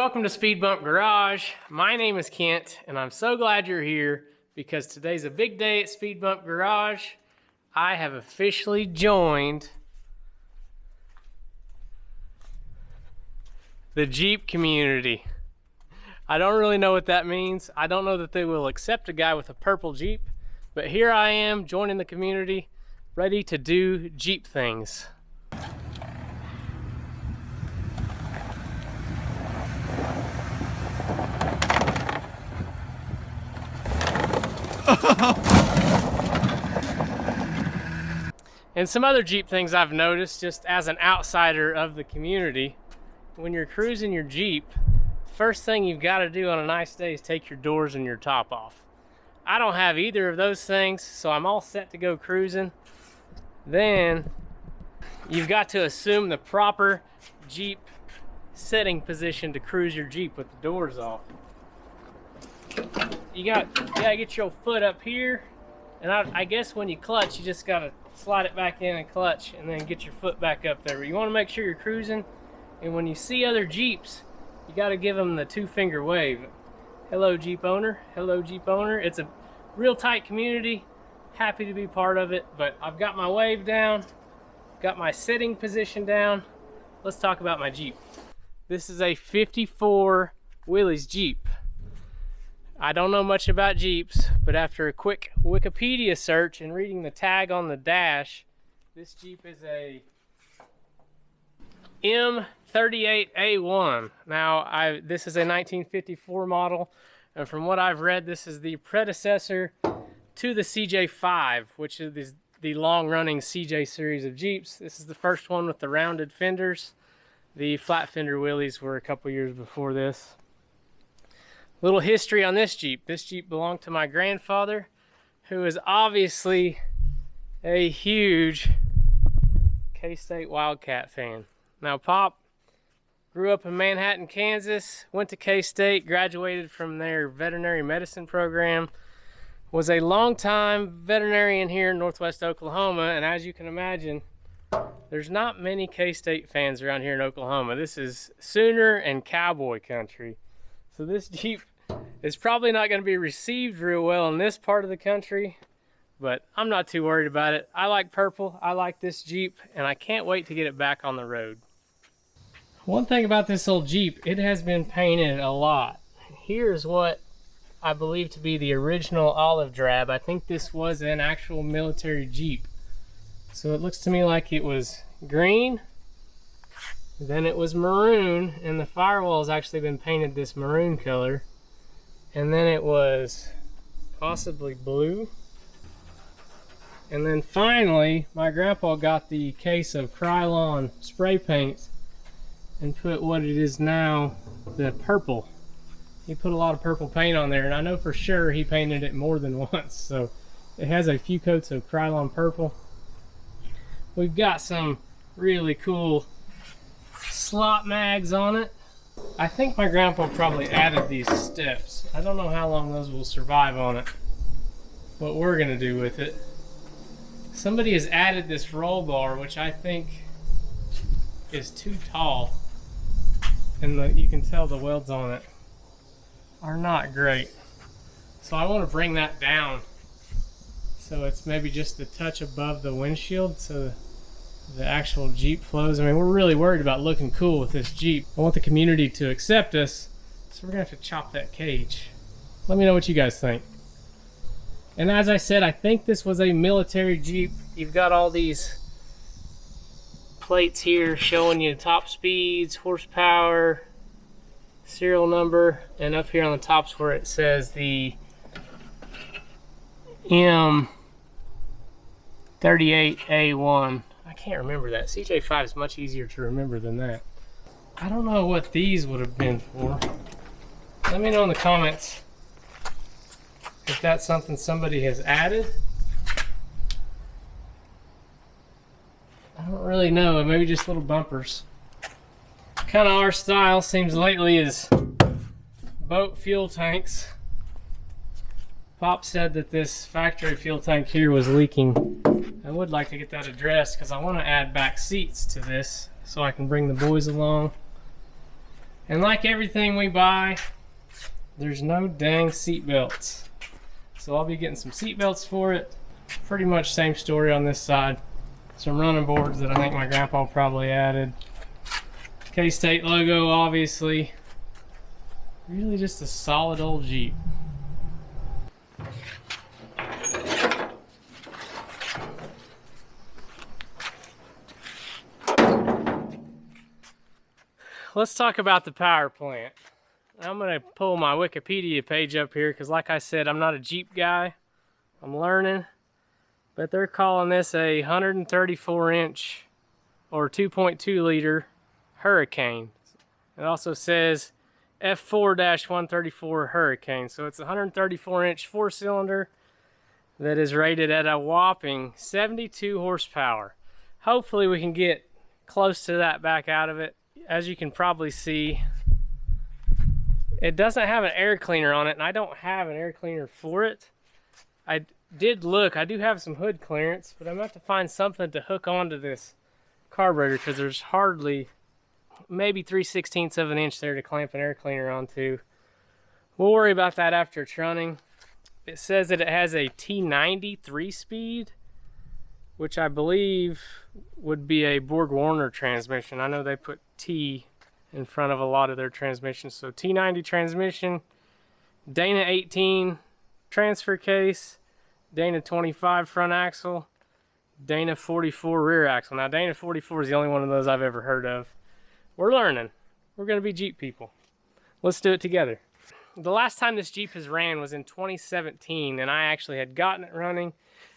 welcome to Speed Bump Garage. My name is Kent, and I'm so glad you're here because today's a big day at Speed Bump Garage. I have officially joined the Jeep community. I don't really know what that means. I don't know that they will accept a guy with a purple Jeep, but here I am joining the community, ready to do Jeep things. And some other Jeep things I've noticed just as an outsider of the community. When you're cruising your Jeep, first thing you've got to do on a nice day is take your doors and your top off. I don't have either of those things, so I'm all set to go cruising. Then you've got to assume the proper Jeep sitting position to cruise your Jeep with the doors off. You gotta get your foot up here, and I guess when you clutch, you just gotta slide it back in and clutch, and then get your foot back up there. But you want to make sure you're cruising, and when you see other Jeeps, you got to give them the two-finger wave. Hello, Jeep owner. Hello, Jeep owner. It's a real tight community. Happy to be part of it, but I've got my wave down, got my sitting position down. Let's talk about my Jeep. This is a 54 Willys Jeep. I don't know much about Jeeps, but after a quick Wikipedia search and reading the tag on the dash, this Jeep is a M38A1. Now, this is a 1954 model, and from what I've read, this is the predecessor to the CJ5, which is the long-running CJ series of Jeeps. This is the first one with the rounded fenders. The flat fender Willys were a couple years before this. Little history on this Jeep. This Jeep belonged to my grandfather, who is obviously a huge K-State Wildcat fan. Now, Pop grew up in Manhattan, Kansas, went to K-State, graduated from their veterinary medicine program, was a longtime veterinarian here in Northwest Oklahoma, and as you can imagine, there's not many K-State fans around here in Oklahoma. This is Sooner and cowboy country. So this Jeep is probably not going to be received real well in this part of the country, but I'm not too worried about it. I like purple, I like this Jeep, and I can't wait to get it back on the road. One thing about this old Jeep, it has been painted a lot. Here's what I believe to be the original olive drab. I think this was an actual military Jeep. So it looks to me like it was green, then it was maroon, and the firewall's actually been painted this maroon color. And then it was possibly blue. And then finally, my grandpa got the case of Krylon spray paint and put what it is now the purple. He put a lot of purple paint on there, and I know for sure he painted it more than once. So it has a few coats of Krylon purple. We've got some really cool slot mags on it. I think my grandpa probably added these steps. I don't know how long those will survive on it. What we're gonna do with it. Somebody has added this roll bar, which I think is too tall. And you can tell the welds on it are not great. So I want to bring that down so it's maybe just a touch above the windshield so the actual Jeep flows. I mean, we're really worried about looking cool with this Jeep. I want the community to accept us, so we're gonna have to chop that cage. Let me know what you guys think. And as I said, I think this was a military Jeep. You've got all these plates here showing you top speeds, horsepower, serial number, and up here on the top's where it says the M38A1. I can't remember that. CJ5 is much easier to remember than that. I don't know what these would have been for. Let me know in the comments if that's something somebody has added. I don't really know. Maybe just little bumpers. Kind of our style seems lately is boat fuel tanks. Pop said that this factory fuel tank here was leaking. I would like to get that addressed because I want to add back seats to this so I can bring the boys along. And like everything we buy, there's no dang seat belts. So I'll be getting some seat belts for it. Pretty much same story on this side. Some running boards that I think my grandpa probably added. K-State logo, obviously. Really just a solid old Jeep. Let's talk about the power plant. I'm gonna pull my Wikipedia page up here because like I said, I'm not a Jeep guy. I'm learning. But they're calling this a 134-inch or 2.2 liter Hurricane. It also says F4-134 Hurricane. So it's a 134-inch four-cylinder that is rated at a whopping 72 horsepower. Hopefully we can get close to that back out of it. As you can probably see, it doesn't have an air cleaner on it, and I don't have an air cleaner for it. I did look, I do have some hood clearance, but I'm going to have to find something to hook onto this carburetor because there's hardly, maybe 3/16 of an inch there to clamp an air cleaner onto. We'll worry about that after it's running. It says that it has a T90 3-speed, which I believe would be a Borg-Warner transmission. I know they put T in front of a lot of their transmissions. So T90 transmission, Dana 18 transfer case, Dana 25 front axle, Dana 44 rear axle. Now Dana 44 is the only one of those I've ever heard of. We're learning. We're gonna be Jeep people. Let's do it together. The last time this Jeep has ran was in 2017, and I actually had gotten it running.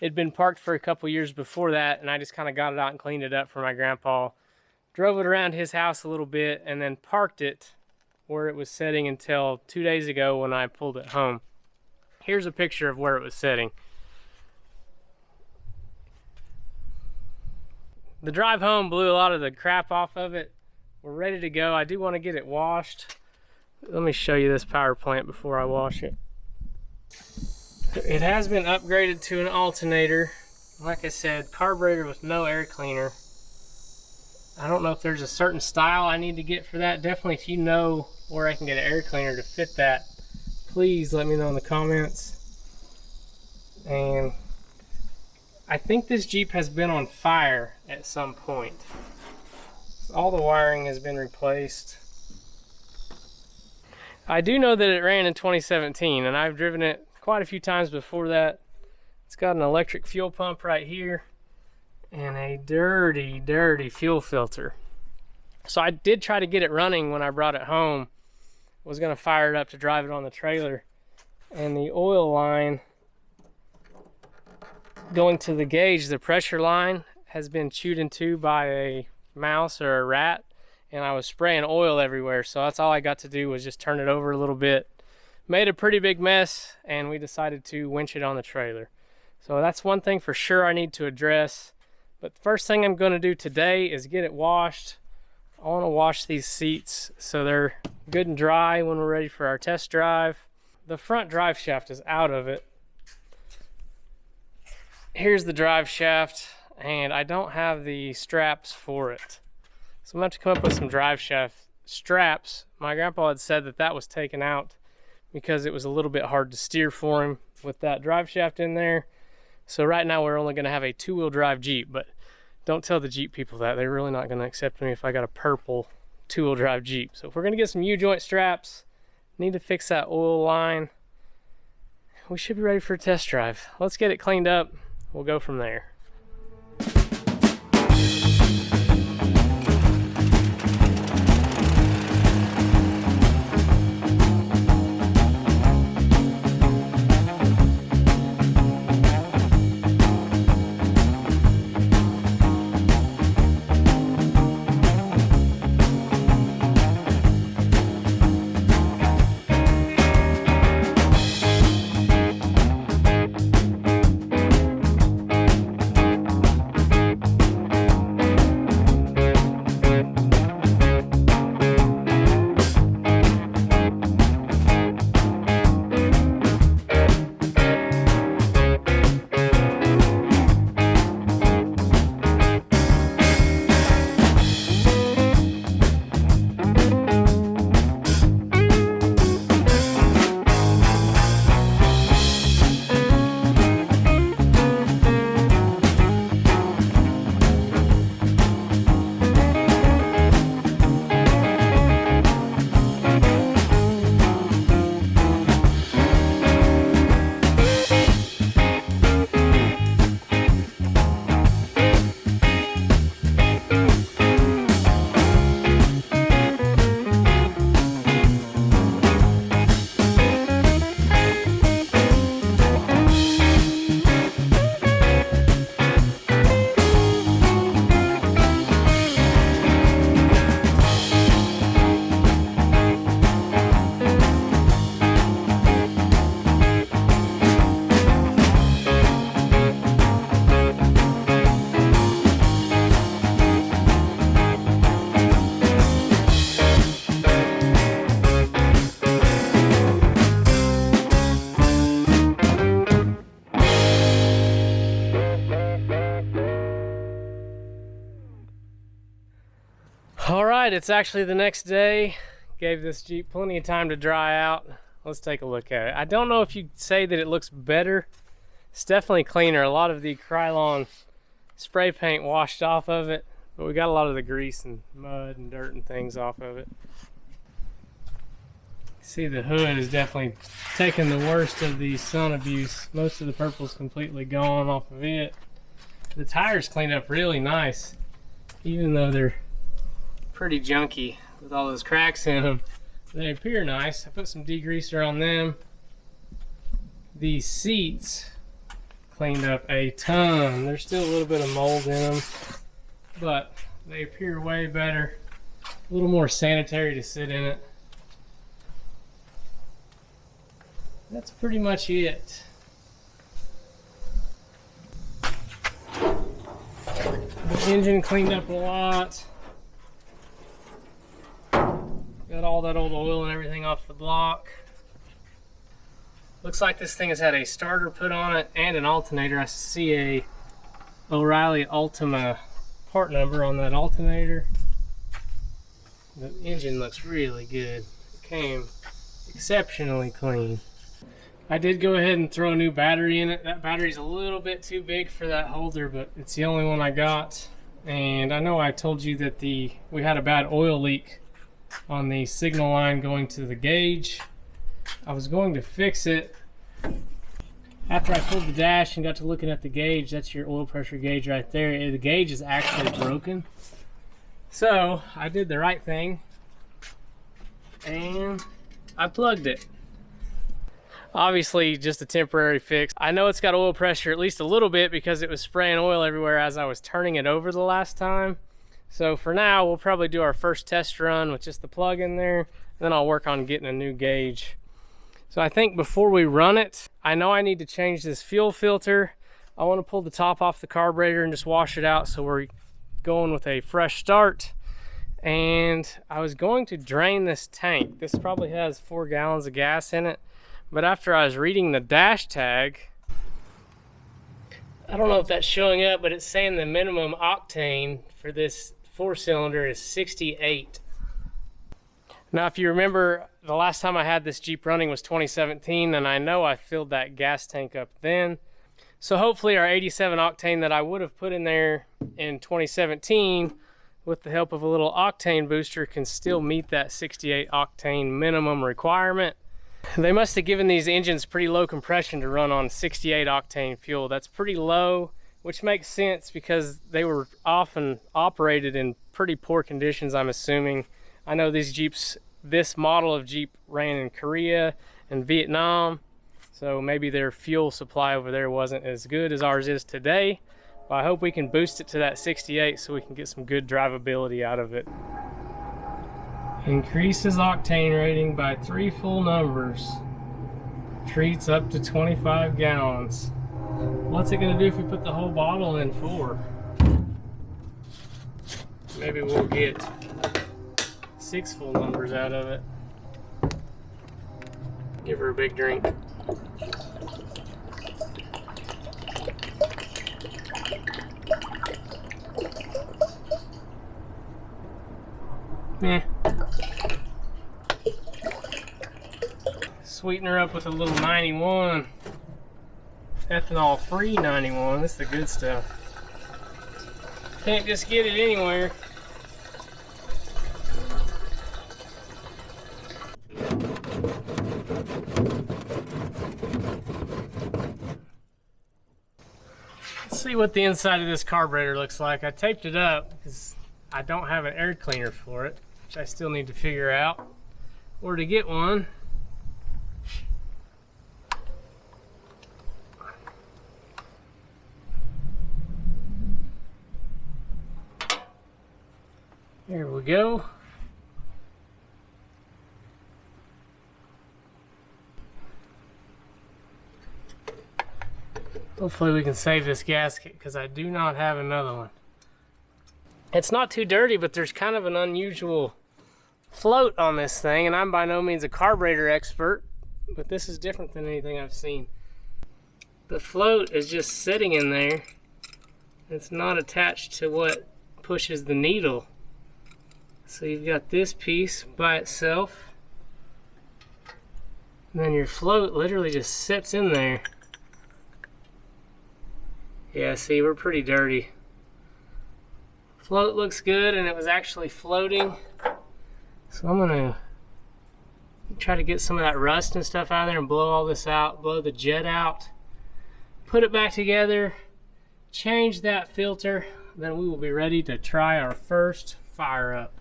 It'd been parked for a couple years before that, and I just kind of got it out and cleaned it up for my grandpa. Drove it around his house a little bit, and then parked it where it was sitting until 2 days ago when I pulled it home. Here's a picture of where it was sitting. The drive home blew a lot of the crap off of it. We're ready to go. I do want to get it washed. Let me show you this power plant before I wash it. It has been upgraded to an alternator. Like I said, carburetor with no air cleaner. I don't know if there's a certain style I need to get for that. Definitely if you know where I can get an air cleaner to fit that, please let me know in the comments. And I think this Jeep has been on fire at some point. All the wiring has been replaced. I do know that it ran in 2017, and I've driven it quite a few times before that. It's got an electric fuel pump right here and a dirty, dirty fuel filter. So I did try to get it running when I brought it home. Was gonna fire it up to drive it on the trailer, and the oil line going to the gauge, the pressure line, has been chewed in two by a mouse or a rat, and I was spraying oil everywhere. So that's all I got to do was just turn it over a little bit. Made a pretty big mess, and we decided to winch it on the trailer. So that's one thing for sure I need to address. But the first thing I'm going to do today is get it washed. I want to wash these seats so they're good and dry when we're ready for our test drive. The front drive shaft is out of it. Here's the drive shaft, and I don't have the straps for it. So I'm going to have to come up with some drive shaft straps. My grandpa had said that that was taken out because it was a little bit hard to steer for him with that drive shaft in there. So right now we're only going to have a two-wheel drive Jeep, but don't tell the Jeep people that. They're really not going to accept me if I got a purple two-wheel drive Jeep. So if we're going to get some U-joint straps, need to fix that oil line, we should be ready for a test drive. Let's get it cleaned up. We'll go from there. right, it's actually the next day. Gave this Jeep plenty of time to dry out. Let's take a look at it. I don't know if you'd say that it looks better. It's definitely cleaner. A lot of the Krylon spray paint washed off of it, but we got a lot of the grease and mud and dirt and things off of it. See, the hood is definitely taking the worst of the sun abuse. Most of the purple's completely gone off of it. The tires cleaned up really nice, even though they're pretty junky with all those cracks in them. They appear nice. I put some degreaser on them. These seats cleaned up a ton. There's still a little bit of mold in them, but they appear way better. A little more sanitary to sit in it. That's pretty much it. The engine cleaned up a lot. Got all that old oil and everything off the block. Looks like this thing has had a starter put on it and an alternator. I see a O'Reilly Ultima part number on that alternator. The engine looks really good. It came exceptionally clean. I did go ahead and throw a new battery in it. That battery's a little bit too big for that holder, but it's the only one I got. And I know I told you that we had a bad oil leak on the signal line going to the gauge. I was going to fix it. After I pulled the dash and got to looking at the gauge, that's your oil pressure gauge right there. The gauge is actually broken. So I did the right thing and I plugged it. Obviously just a temporary fix. I know it's got oil pressure at least a little bit because it was spraying oil everywhere as I was turning it over the last time. So for now, we'll probably do our first test run with just the plug in there. Then I'll work on getting a new gauge. So I think before we run it, I know I need to change this fuel filter. I want to pull the top off the carburetor and just wash it out so we're going with a fresh start. And I was going to drain this tank. This probably has 4 gallons of gas in it. But after I was reading the dash tag, I don't know if that's showing up, but it's saying the minimum octane for this 4-cylinder is 68. Now, if you remember, the last time I had this Jeep running was 2017, and I know I filled that gas tank up then. So hopefully our 87 octane that I would have put in there in 2017 with the help of a little octane booster can still meet that 68 octane minimum requirement. They must have given these engines pretty low compression to run on 68 octane fuel. That's pretty low, which makes sense because they were often operated in pretty poor conditions, I'm assuming. I know these Jeeps, this model of Jeep ran in Korea and Vietnam, so maybe their fuel supply over there wasn't as good as ours is today. But I hope we can boost it to that 68 so we can get some good drivability out of it. Increases octane rating by 3 full numbers. Treats up to 25 gallons. What's it gonna do if we put the whole bottle in 4? Maybe we'll get 6 full numbers out of it. Give her a big drink. Yeah. Sweeten her up with a little 91. Ethanol free 91. That's the good stuff. Can't just get it anywhere. Let's see what the inside of this carburetor looks like. I taped it up because I don't have an air cleaner for it, which I still need to figure out or to get one. There we go. Hopefully we can save this gasket because I do not have another one. It's not too dirty, but there's kind of an unusual float on this thing, and I'm by no means a carburetor expert, but this is different than anything I've seen. The float is just sitting in there. It's not attached to what pushes the needle. So you've got this piece by itself, and then your float literally just sits in there. Yeah, see, we're pretty dirty. Float looks good, and it was actually floating. So I'm gonna try to get some of that rust and stuff out of there and blow all this out, blow the jet out, put it back together, change that filter, then we will be ready to try our first fire up.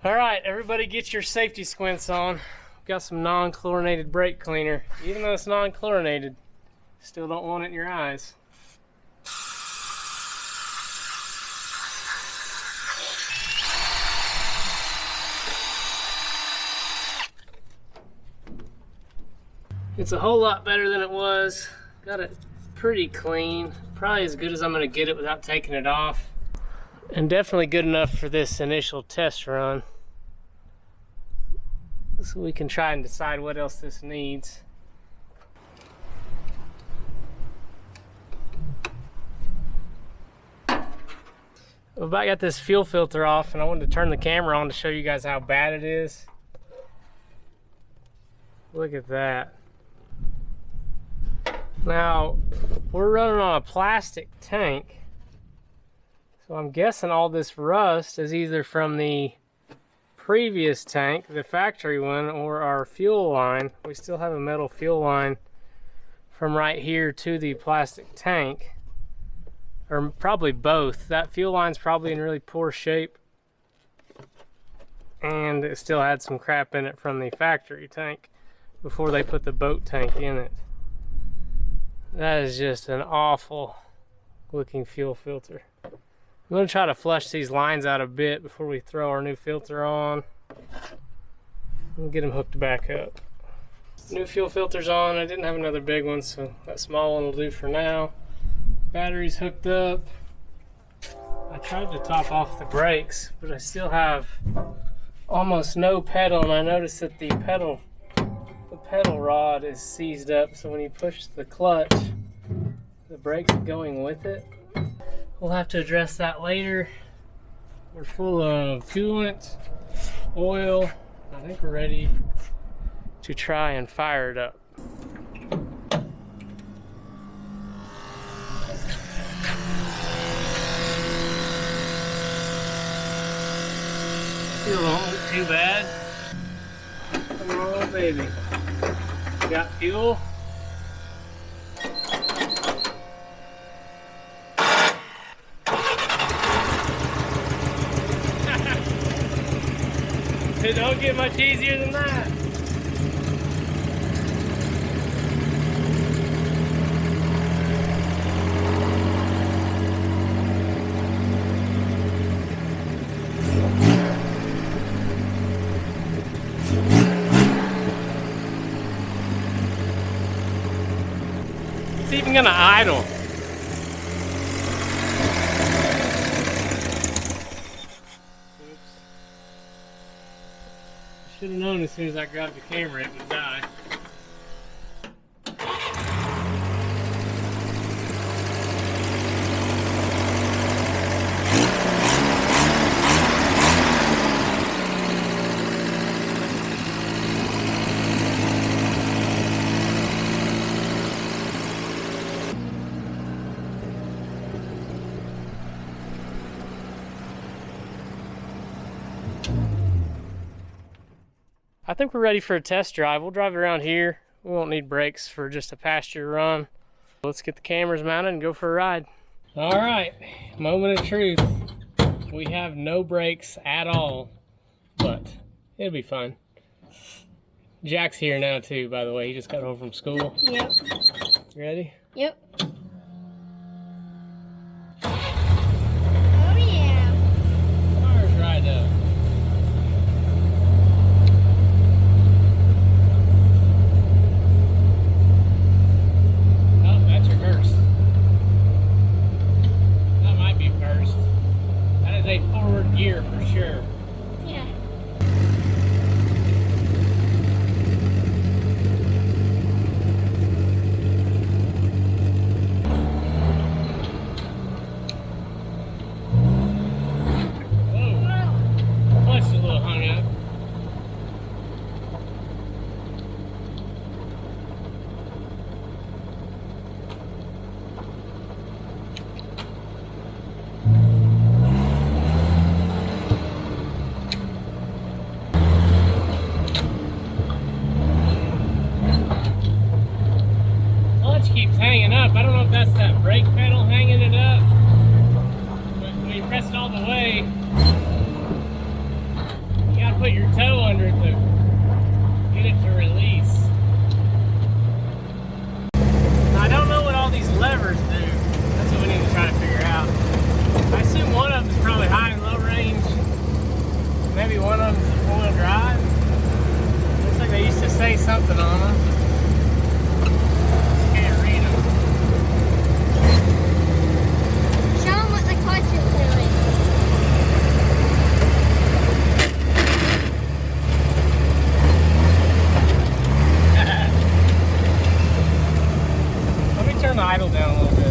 All right, everybody get your safety squints on. We've got some non-chlorinated brake cleaner. Even though it's non-chlorinated, still don't want it in your eyes. It's a whole lot better than it was. Got it pretty clean. Probably as good as I'm gonna get it without taking it off. And definitely good enough for this initial test run. So we can try and decide what else this needs. I've about got this fuel filter off, and I wanted to turn the camera on to show you guys how bad it is. Look at that. Now, we're running on a plastic tank, so I'm guessing all this rust is either from the previous tank, the factory one, or our fuel line. We still have a metal fuel line from right here to the plastic tank, or probably both. That fuel line's probably in really poor shape, and it still had some crap in it from the factory tank before they put the boat tank in it. That is just an awful looking fuel filter. I'm going to try to flush these lines out a bit before we throw our new filter on and get them hooked back up. New fuel filter's on. I didn't have another big one, so that small one will do for now. Battery's hooked up. I tried to top off the brakes, but I still have almost no pedal, and I noticed that the pedal rod is seized up, so when you push the clutch, the brakes are going with it. We'll have to address that later. We're full of coolant, oil. I think we're ready to try and fire it up. Still don't look too bad. Come on, baby. Got fuel. It don't get much easier than that. It's even gonna idle. Should have known as soon as I grabbed the camera it would die. I think we're ready for a test drive. We'll drive around here. We won't need brakes for just a pasture run. Let's get the cameras mounted and go for a ride. All right, moment of truth. We have no brakes at all, but it'll be fun. Jack's here now too, by the way. He just got home from school. Yep. Ready? Yep. Oh yeah. Car's right up. Forward gear for sure. Yeah. keeps hanging up. I don't know if that's that brake pedal hanging it up. But when you press it all the way, you gotta put your toe under it to get it to release. Now, I don't know what all these levers do. That's what we need to try to figure out. I assume one of them is probably high and low range. Maybe one of them is a four-wheel drive. Looks like they used to say something on them. Can't read them. Show them what the clutch is doing. Let me turn the idle down a little bit.